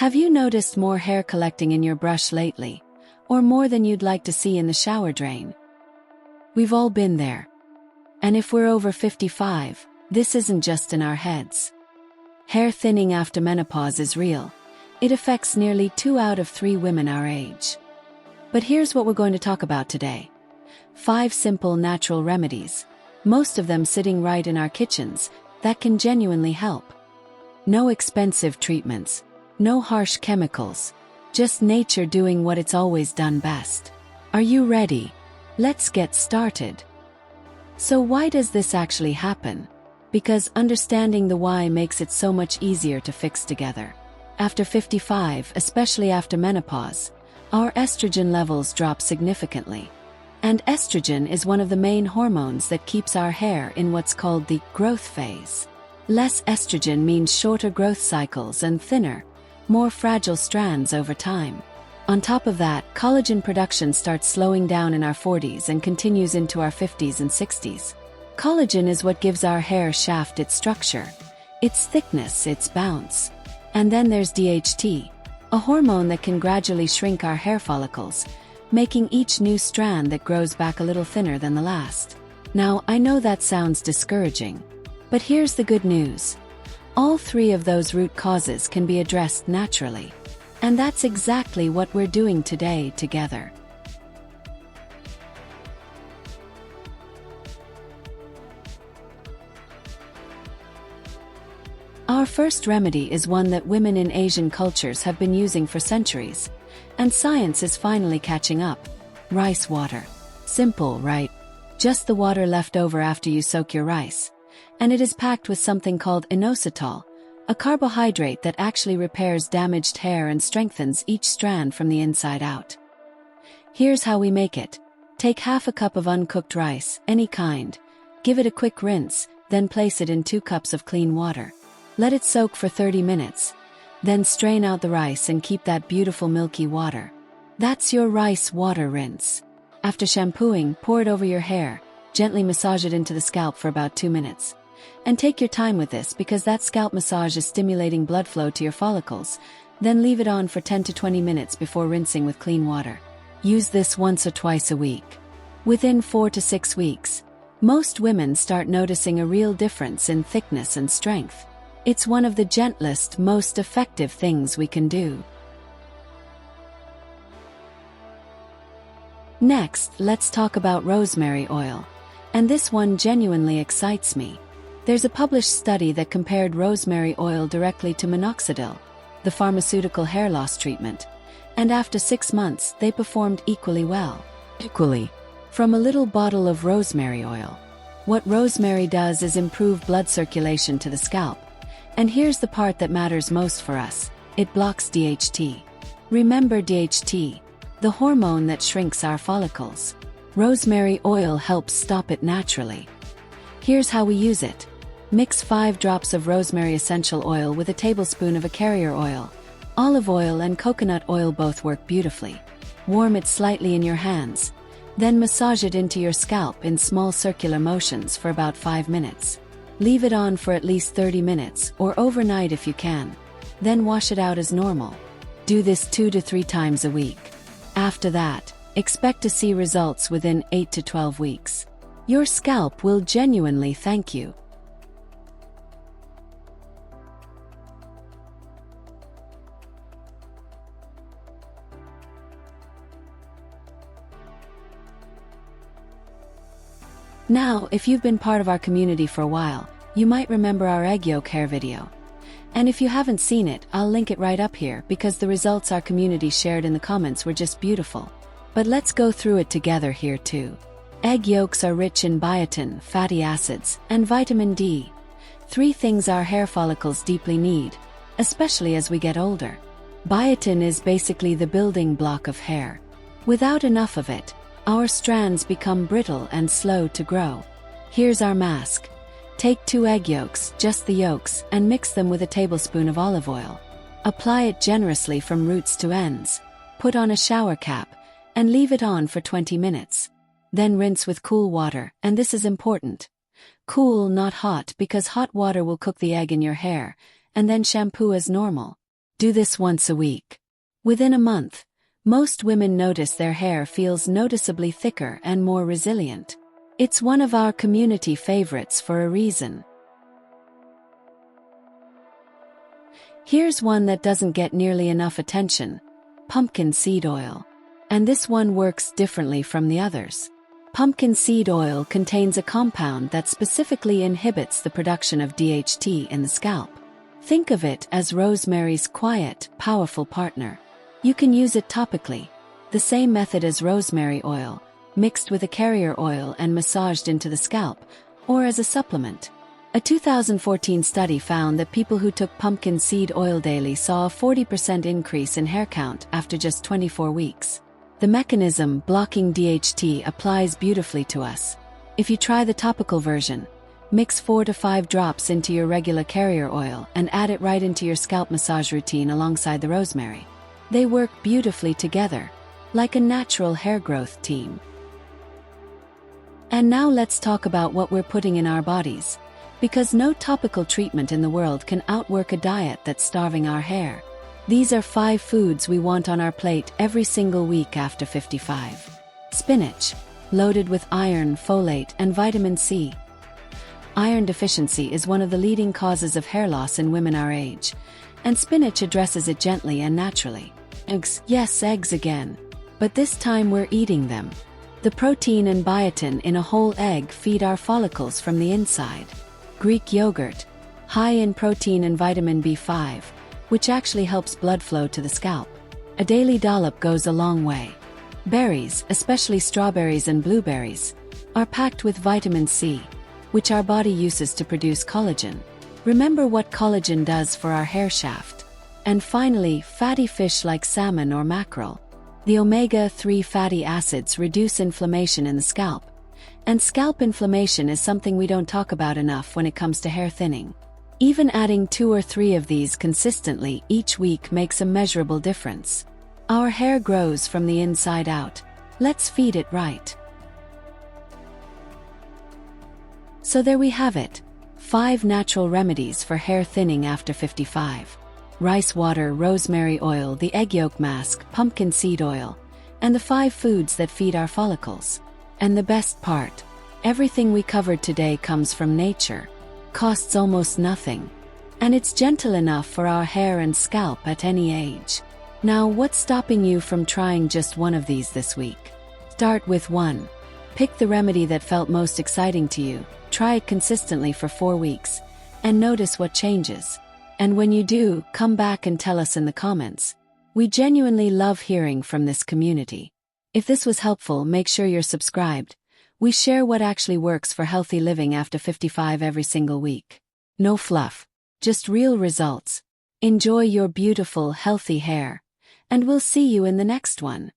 Have you noticed more hair collecting in your brush lately? Or more than you'd like to see in the shower drain? We've all been there. And if we're over 55, this isn't just in our heads. Hair thinning after menopause is real. It affects nearly 2 out of 3 women our age. But here's what we're going to talk about today. 5 simple natural remedies, most of them sitting right in our kitchens, that can genuinely help. No expensive treatments, no harsh chemicals, just nature doing what it's always done best. Are you ready? Let's get started. So why does this actually happen? Because understanding the why makes it so much easier to fix together. After 55, especially after menopause, our estrogen levels drop significantly. And estrogen is one of the main hormones that keeps our hair in what's called the growth phase. Less estrogen means shorter growth cycles and thinner, more fragile strands over time. On top of that, collagen production starts slowing down in our 40s and continues into our 50s and 60s. Collagen is what gives our hair shaft its structure, its thickness, its bounce. And then there's DHT, a hormone that can gradually shrink our hair follicles, making each new strand that grows back a little thinner than the last. Now, I know that sounds discouraging, but here's the good news. All 3 of those root causes can be addressed naturally. And that's exactly what we're doing today together. Our first remedy is one that women in Asian cultures have been using for centuries, and science is finally catching up. Rice water. Simple, right? Just the water left over after you soak your rice. And it is packed with something called inositol, a carbohydrate that actually repairs damaged hair and strengthens each strand from the inside out. Here's how we make it. Take half a cup of uncooked rice, any kind. Give it a quick rinse, then place it in 2 cups of clean water. Let it soak for 30 minutes. Then strain out the rice and keep that beautiful milky water. That's your rice water rinse. After shampooing, pour it over your hair, gently massage it into the scalp for about 2 minutes. And take your time with this because that scalp massage is stimulating blood flow to your follicles. Then leave it on for 10 to 20 minutes before rinsing with clean water. Use this once or twice a week. Within 4 to 6 weeks, most women start noticing a real difference in thickness and strength. It's one of the gentlest, most effective things we can do. Next, let's talk about rosemary oil. And this one genuinely excites me. There's a published study that compared rosemary oil directly to minoxidil, the pharmaceutical hair loss treatment. And after 6 months, they performed equally well. From a little bottle of rosemary oil. What rosemary does is improve blood circulation to the scalp. And here's the part that matters most for us. It blocks DHT. Remember DHT, the hormone that shrinks our follicles. Rosemary oil helps stop it naturally. Here's how we use it. Mix 5 drops of rosemary essential oil with a tablespoon of a carrier oil. Olive oil and coconut oil both work beautifully. Warm it slightly in your hands. Then massage it into your scalp in small circular motions for about 5 minutes. Leave it on for at least 30 minutes or overnight if you can. Then wash it out as normal. Do this 2 to 3 times a week. After that, expect to see results within 8 to 12 weeks. Your scalp will genuinely thank you. Now, if you've been part of our community for a while, you might remember our egg yolk hair video. And if you haven't seen it, I'll link it right up here because the results our community shared in the comments were just beautiful. But let's go through it together here too. Egg yolks are rich in biotin, fatty acids, and vitamin D. 3 things our hair follicles deeply need, especially as we get older. Biotin is basically the building block of hair. Without enough of it, our strands become brittle and slow to grow. Here's our mask. Take 2 egg yolks, just the yolks, and mix them with a tablespoon of olive oil. Apply it generously from roots to ends. Put on a shower cap, and leave it on for 20 minutes. Then rinse with cool water, and this is important. Cool, not hot, because hot water will cook the egg in your hair, and then shampoo as normal. Do this once a week. Within a month, most women notice their hair feels noticeably thicker and more resilient. It's one of our community favorites for a reason. Here's one that doesn't get nearly enough attention: pumpkin seed oil. And this one works differently from the others. Pumpkin seed oil contains a compound that specifically inhibits the production of DHT in the scalp. Think of it as Rosemary's quiet, powerful partner. You can use it topically, the same method as rosemary oil, mixed with a carrier oil and massaged into the scalp, or as a supplement. A 2014 study found that people who took pumpkin seed oil daily saw a 40% increase in hair count after just 24 weeks. The mechanism blocking DHT applies beautifully to us. If you try the topical version, mix 4 to 5 drops into your regular carrier oil and add it right into your scalp massage routine alongside the rosemary. They work beautifully together, like a natural hair growth team. And now let's talk about what we're putting in our bodies, because no topical treatment in the world can outwork a diet that's starving our hair. These are 5 foods we want on our plate every single week after 55. Spinach, loaded with iron, folate, and vitamin C. Iron deficiency is one of the leading causes of hair loss in women our age, and spinach addresses it gently and naturally. Eggs, yes, eggs again. But this time we're eating them. The protein and biotin in a whole egg feed our follicles from the inside. Greek yogurt, high in protein and vitamin B5, which actually helps blood flow to the scalp. A daily dollop goes a long way. Berries, especially strawberries and blueberries, are packed with vitamin C, which our body uses to produce collagen. Remember what collagen does for our hair shaft. And finally, fatty fish like salmon or mackerel. The omega-3 fatty acids reduce inflammation in the scalp. And scalp inflammation is something we don't talk about enough when it comes to hair thinning. Even adding 2 or 3 of these consistently each week makes a measurable difference. Our hair grows from the inside out. Let's feed it right. So there we have it. 5 natural remedies for hair thinning after 55. Rice water, rosemary oil, the egg yolk mask, pumpkin seed oil, and the 5 foods that feed our follicles. And the best part, everything we covered today comes from nature, costs almost nothing, and it's gentle enough for our hair and scalp at any age. Now, what's stopping you from trying just one of these this week? Start with 1. Pick the remedy that felt most exciting to you, try it consistently for 4 weeks, and notice what changes. And when you do, come back and tell us in the comments. We genuinely love hearing from this community. If this was helpful, make sure you're subscribed. We share what actually works for healthy living after 55 every single week. No fluff, just real results. Enjoy your beautiful, healthy hair, and we'll see you in the next one.